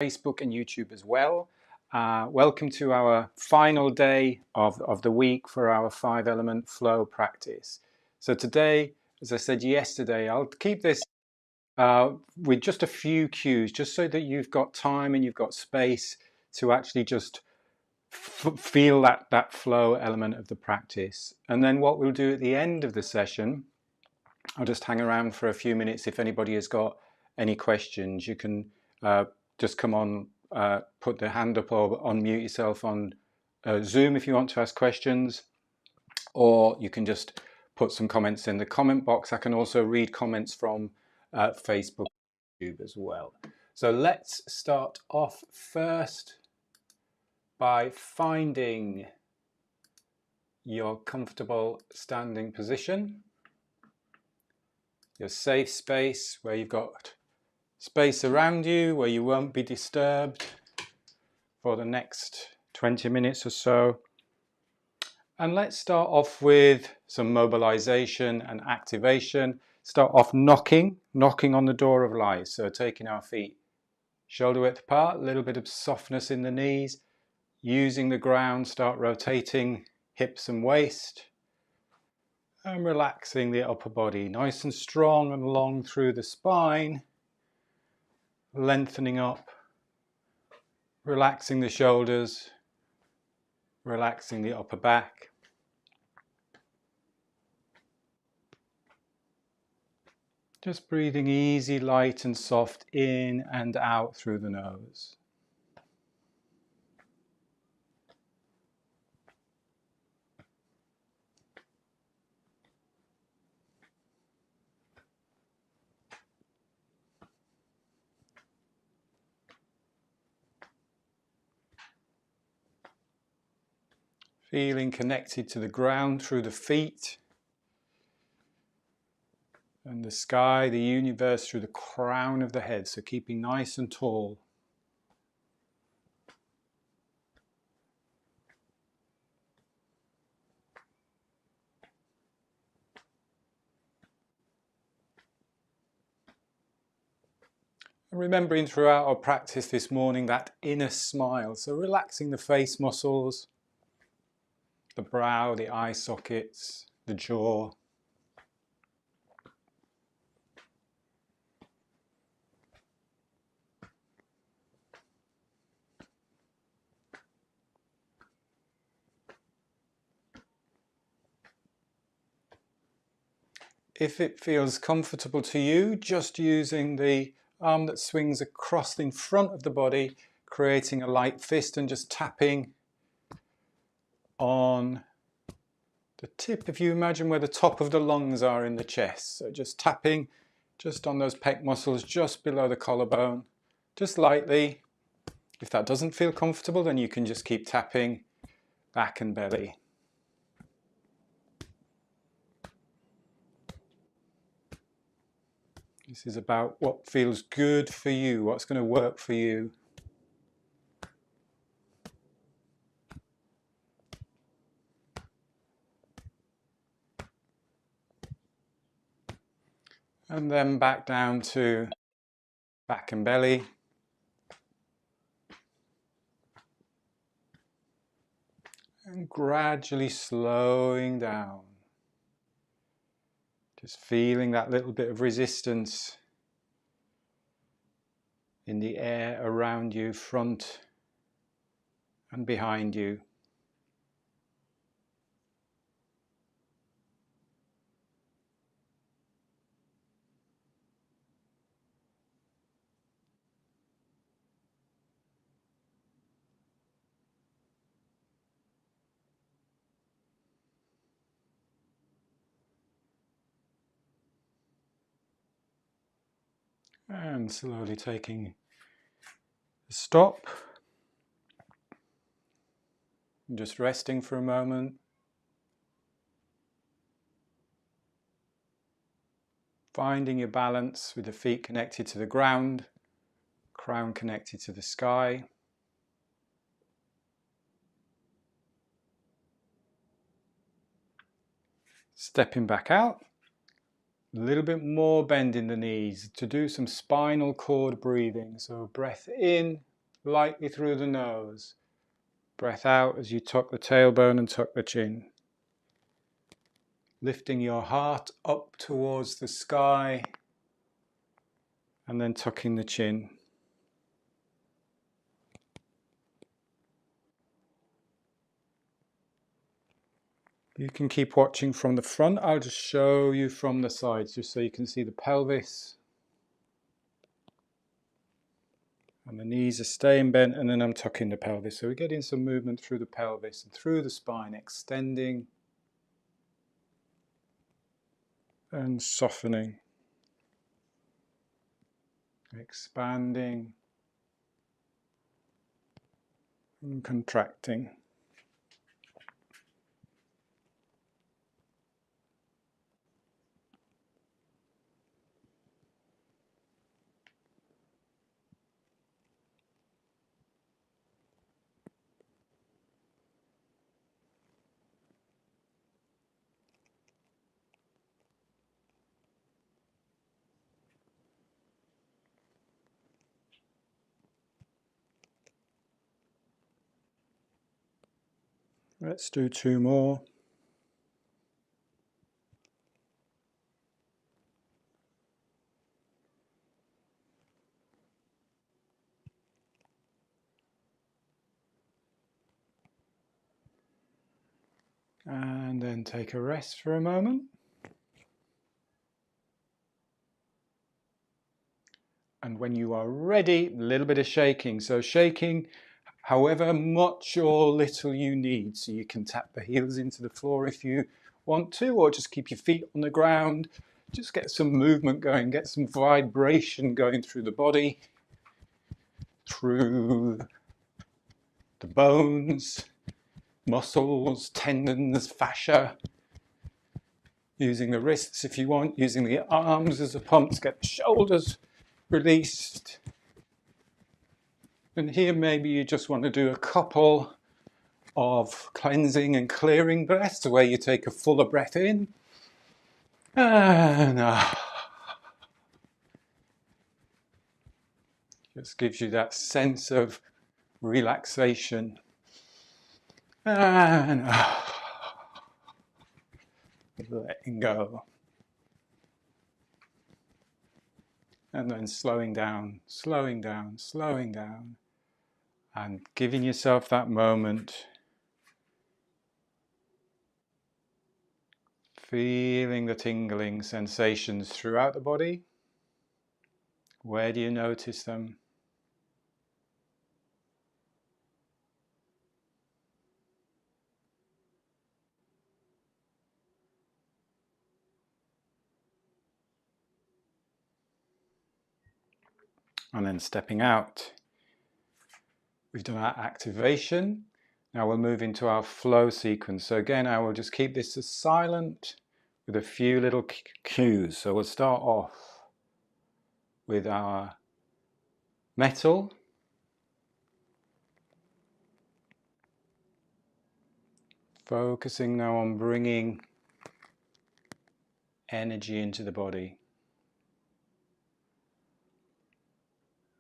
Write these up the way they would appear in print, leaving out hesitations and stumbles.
Facebook and YouTube as well. Welcome to our final day of the week for our 5-element flow practice. So today, as I said yesterday, I'll keep this with just a few cues, just so that you've got time and you've got space to actually just feel that flow element of the practice. And then what we'll do at the end of the session, I'll just hang around for a few minutes. If anybody has got any questions, you can just come on, put the hand up or unmute yourself on Zoom if you want to ask questions, or you can just put some comments in the comment box. I can also read comments from Facebook and YouTube as well. So let's start off first by finding your comfortable standing position, your safe space where you've got space around you, where you won't be disturbed for the next 20 minutes or so. And let's start off with some mobilization and activation. Start off knocking on the door of life. So taking our feet shoulder width apart, a little bit of softness in the knees, using the ground, start rotating hips and waist, and relaxing the upper body, nice and strong and long through the spine, lengthening up, relaxing the shoulders, relaxing the upper back. Just breathing easy, light and soft in and out through the nose. Feeling connected to the ground through the feet and the sky, the universe through the crown of the head. So keeping nice and tall. And remembering throughout our practice this morning that inner smile. So relaxing the face muscles, the brow, the eye sockets, the jaw. If it feels comfortable to you, just using the arm that swings across in front of the body, creating a light fist and just tapping on the tip. If you imagine where the top of the lungs are in the chest, so just tapping just on those pec muscles just below the collarbone, just lightly. If that doesn't feel comfortable, then you can just keep tapping back and belly. This is about what feels good for you, what's going to work for you. And then back down to back and belly. And gradually slowing down. Just feeling that little bit of resistance in the air around you, front and behind you. And slowly taking a stop. And just resting for a moment. Finding your balance with the feet connected to the ground, crown connected to the sky. Stepping back out. A little bit more bend in the knees to do some spinal cord breathing. So breath in lightly through the nose. Breath out as you tuck the tailbone and tuck the chin. Lifting your heart up towards the sky and then tucking the chin. You can keep watching from the front. I'll just show you from the sides just so you can see the pelvis. And the knees are staying bent, and then I'm tucking the pelvis. So we're getting some movement through the pelvis and through the spine, extending and softening, expanding and contracting. Let's do 2 more. And then take a rest for a moment. And when you are ready, a little bit of shaking. So shaking however much or little you need. So you can tap the heels into the floor if you want to, or just keep your feet on the ground. Just get some movement going, get some vibration going through the body, through the bones, muscles, tendons, fascia. Using the wrists if you want, using the arms as a pump to get the shoulders released. And here maybe you just want to do a couple of cleansing and clearing breaths, where you take a fuller breath in and just gives you that sense of relaxation. And letting go. And then slowing down, slowing down, slowing down, and giving yourself that moment. Feeling the tingling sensations throughout the body. Where do you notice them? And then stepping out. We've done our activation. Now we'll move into our flow sequence. So again, I will just keep this as silent with a few little cues. So we'll start off with our metal. Focusing now on bringing energy into the body.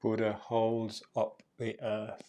Buddha holds up the earth.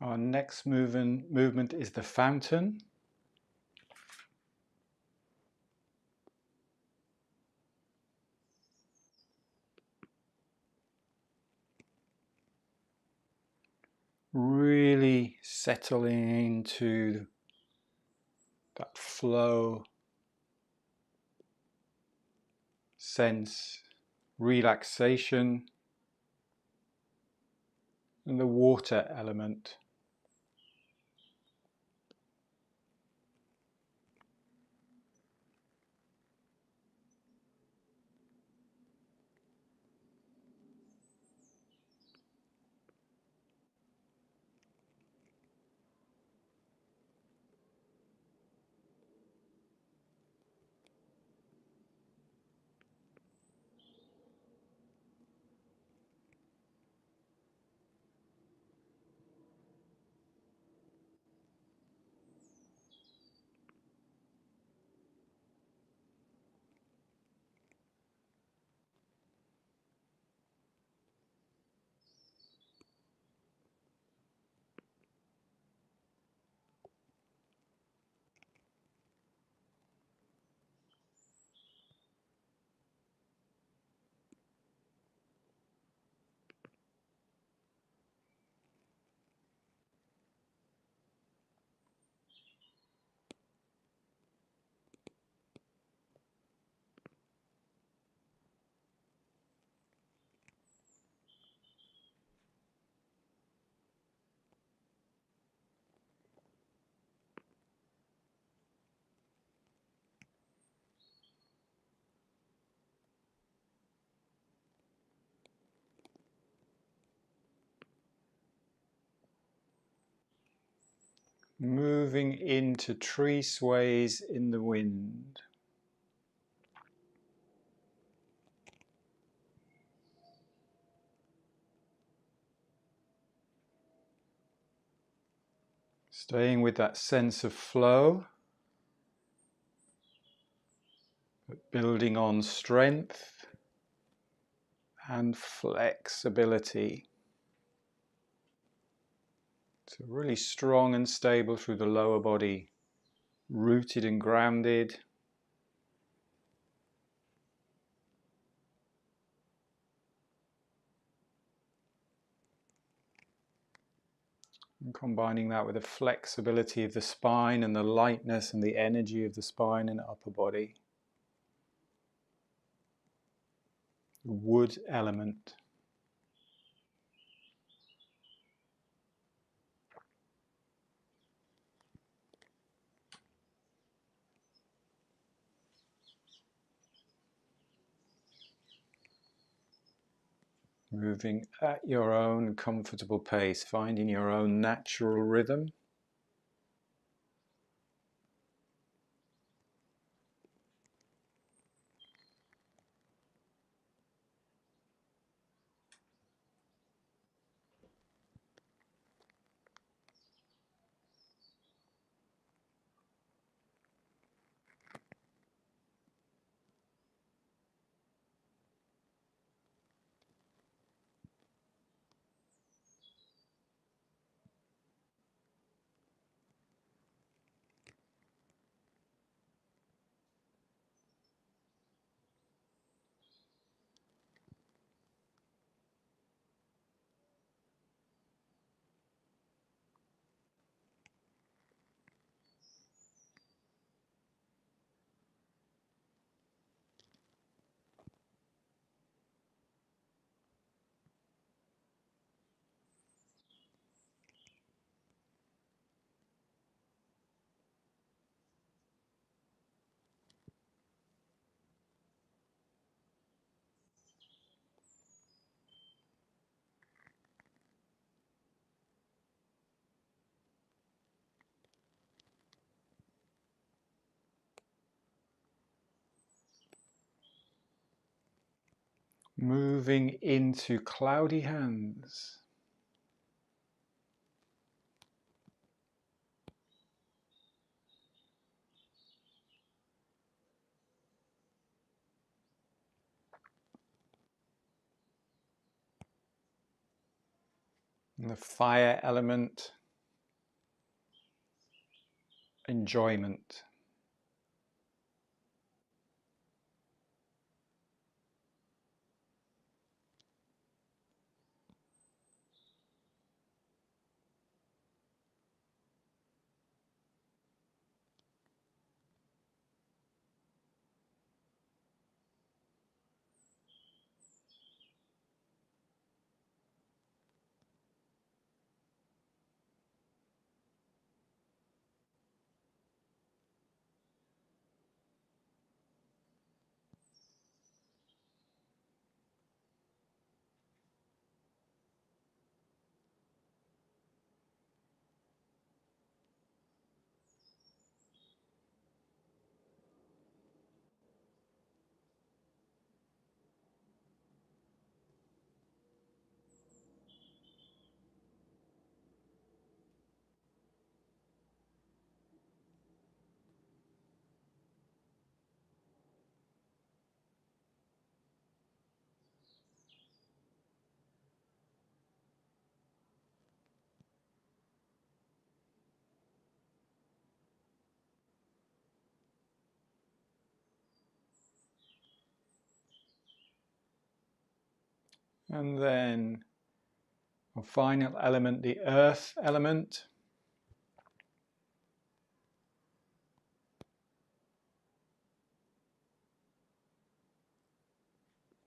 Our next movement is the fountain. Really settling into that flow sense, relaxation, and the water element. Moving into tree sways in the wind. Staying with that sense of flow, but building on strength and flexibility. So really strong and stable through the lower body, rooted and grounded. And combining that with the flexibility of the spine and the lightness and the energy of the spine and upper body. The wood element. Moving at your own comfortable pace, finding your own natural rhythm. Moving into cloudy hands. And the fire element enjoyment. And then our final element, the earth element.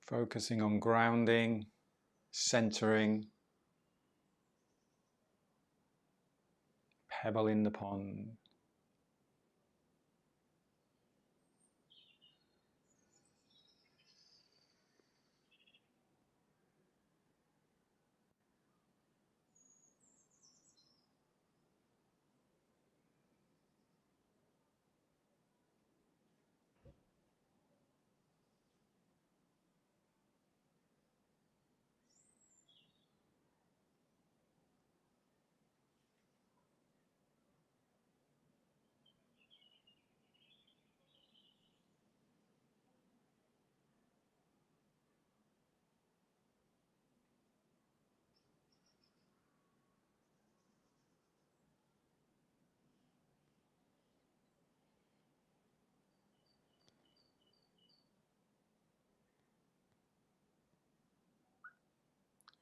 Focusing on grounding, centering, pebble in the pond.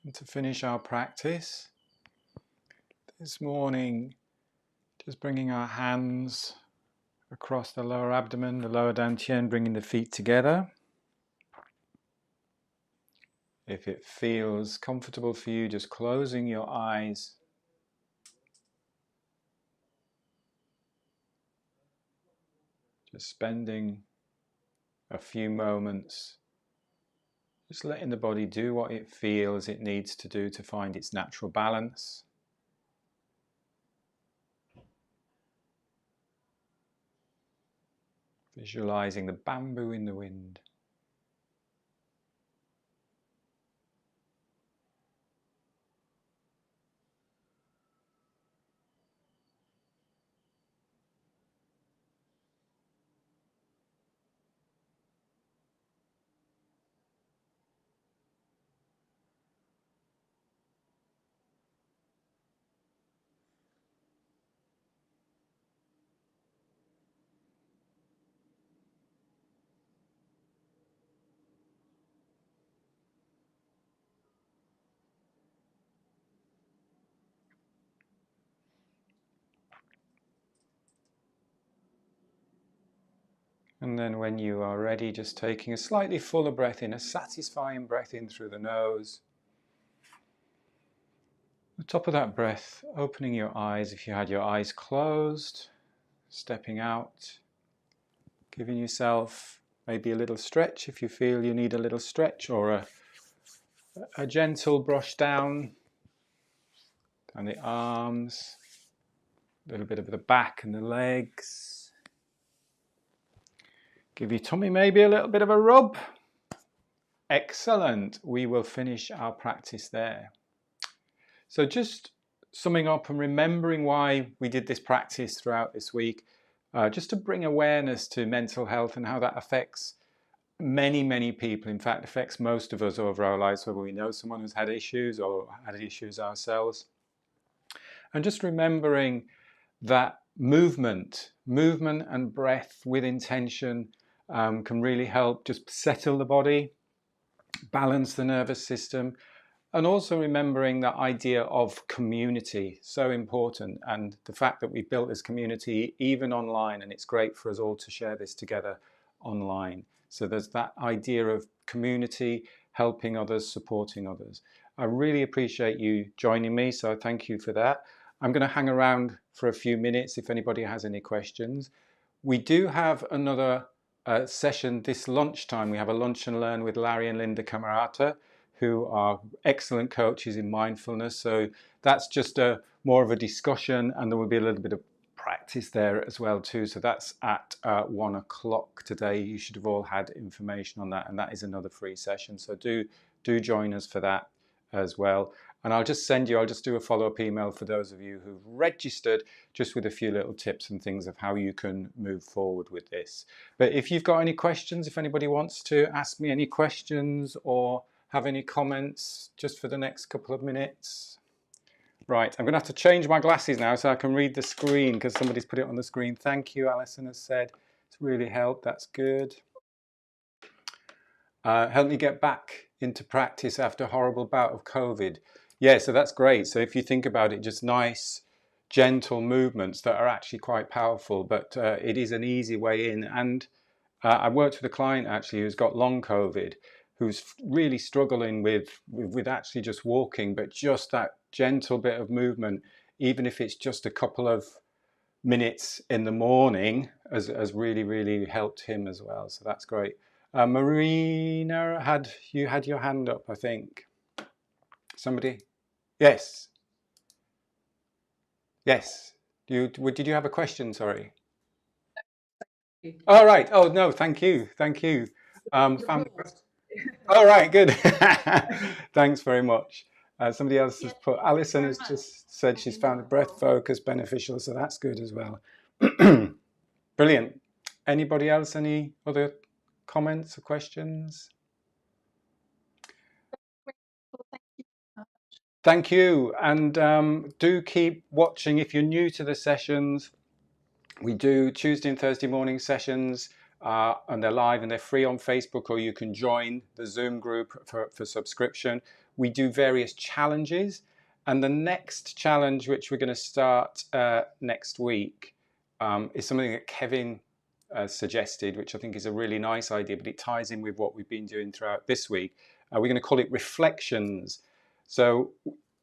And to finish our practice this morning, just bringing our hands across the lower abdomen, the lower dantian, bringing the feet together. If it feels comfortable for you, just closing your eyes. Just spending a few moments just letting the body do what it feels it needs to do to find its natural balance. Visualizing the bamboo in the wind. And then when you are ready, just taking a slightly fuller breath in, a satisfying breath in through the nose. At the top of that breath, opening your eyes if you had your eyes closed, stepping out, giving yourself maybe a little stretch if you feel you need a little stretch, or a gentle brush down the arms, a little bit of the back and the legs. Give your tummy maybe a little bit of a rub. Excellent. We will finish our practice there. So just summing up and remembering why we did this practice throughout this week, just to bring awareness to mental health and how that affects many people. In fact, affects most of us over our lives, whether we know someone who's had issues or had issues ourselves. And just remembering that movement and breath with intention can really help just settle the body, balance the nervous system, and also remembering that idea of community, so important, and the fact that we built this community even online, and it's great for us all to share this together online. So there's that idea of community, helping others, supporting others. I really appreciate you joining me, so thank you for that. I'm going to hang around for a few minutes if anybody has any questions. We do have another session this lunchtime. We have a lunch and learn with Larry and Linda Camerata, who are excellent coaches in mindfulness. So that's just more of a discussion, and there will be a little bit of practice there as well too. So that's at 1 o'clock today. You should have all had information on that, and that is another free session. So do join us for that as well. And I'll just do a follow-up email for those of you who've registered, just with a few little tips and things of how you can move forward with this. But if you've got any questions, if anybody wants to ask me any questions or have any comments just for the next couple of minutes. Right, I'm going to have to change my glasses now so I can read the screen because somebody's put it on the screen. Thank you, Alison has said. It's really helped. That's good. Help me get back into practice after a horrible bout of COVID. Yeah, so that's great. So if you think about it, just nice, gentle movements that are actually quite powerful, but it is an easy way in. And I worked with a client actually who's got long COVID, who's really struggling with actually just walking, but just that gentle bit of movement, even if it's just a couple of minutes in the morning, has really, really helped him as well. So that's great. Marina, you had your hand up, I think. Somebody? Yes. Yes. Did you have a question? Sorry. All right. Oh no, thank you. Thank you. All right, good. Thanks very much. Somebody else has put, Alison has just said she's found the breath focus beneficial, so that's good as well. Brilliant. Anybody else, any other comments or questions? Thank you. And do keep watching if you're new to the sessions. We do Tuesday and Thursday morning sessions, and they're live and they're free on Facebook, or you can join the Zoom group for subscription. We do various challenges, and the next challenge, which we're going to start next week, is something that Kevin suggested, which I think is a really nice idea, but it ties in with what we've been doing throughout this week. We're going to call it Reflections. So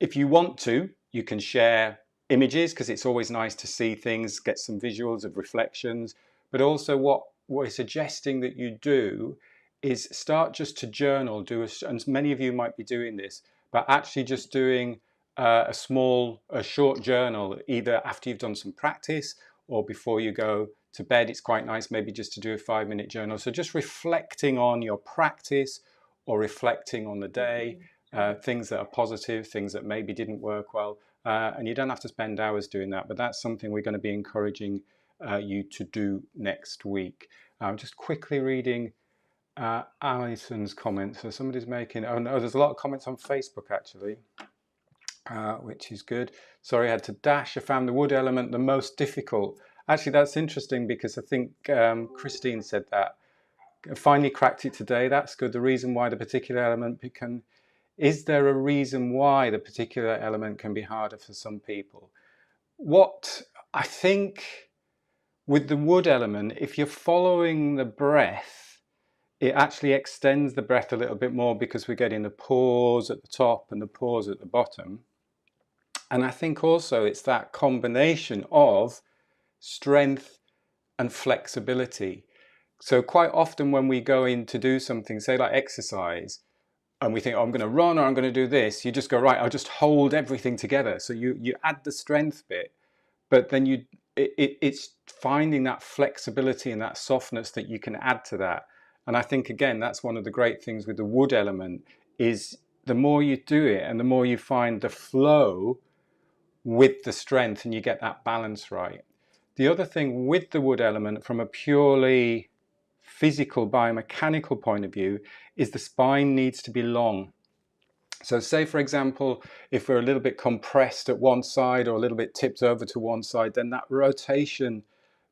if you want to, you can share images, because it's always nice to see things, get some visuals of reflections. But also what we're suggesting that you do is start just to journal, and many of you might be doing this, but actually just doing a short journal, either after you've done some practice or before you go to bed. It's quite nice maybe just to do a 5-minute journal. So just reflecting on your practice or reflecting on the day, things that are positive, things that maybe didn't work well. And you don't have to spend hours doing that, but that's something we're going to be encouraging you to do next week. I'm just quickly reading Alison's comments. So somebody's making, oh no, there's a lot of comments on Facebook actually, which is good. Sorry, I had to dash. I found the wood element the most difficult. Actually, that's interesting because I think Christine said that. I finally cracked it today. That's good. The reason why the particular element can... Is there a reason why the particular element can be harder for some people? What I think with the wood element, if you're following the breath, it actually extends the breath a little bit more because we're getting the pause at the top and the pause at the bottom. And I think also it's that combination of strength and flexibility. So quite often when we go in to do something, say like exercise, and we think, oh, I'm going to run or I'm going to do this, you just go, right, I'll just hold everything together. So you add the strength bit, but then it's finding that flexibility and that softness that you can add to that. And I think, again, that's one of the great things with the wood element, is the more you do it and the more you find the flow with the strength, and you get that balance right. The other thing with the wood element from a purely physical biomechanical point of view is the spine needs to be long. So say, for example, if we're a little bit compressed at one side or a little bit tipped over to one side, then that rotation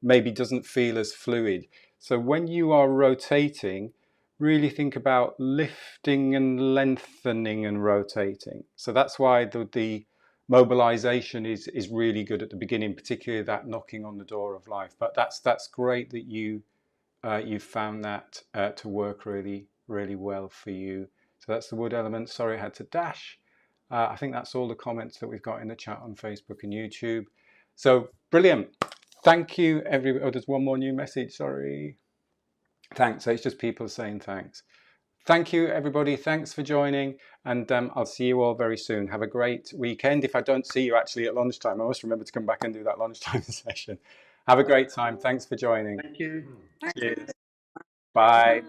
maybe doesn't feel as fluid. So when you are rotating, really think about lifting and lengthening and rotating. So that's why the mobilization is really good at the beginning, particularly that knocking on the door of life. But that's great that you found that to work really, really well for you. So that's the wood element. Sorry I had to dash. I think that's all the comments that we've got in the chat on Facebook and YouTube. So brilliant. Thank you, everybody. Oh, there's one more new message. Sorry. Thanks. So it's just people saying thanks. Thank you, everybody. Thanks for joining. And I'll see you all very soon. Have a great weekend. If I don't see you actually at lunchtime, I must remember to come back and do that lunchtime session. Have a great time. Thanks for joining. Thank you. Cheers. Bye.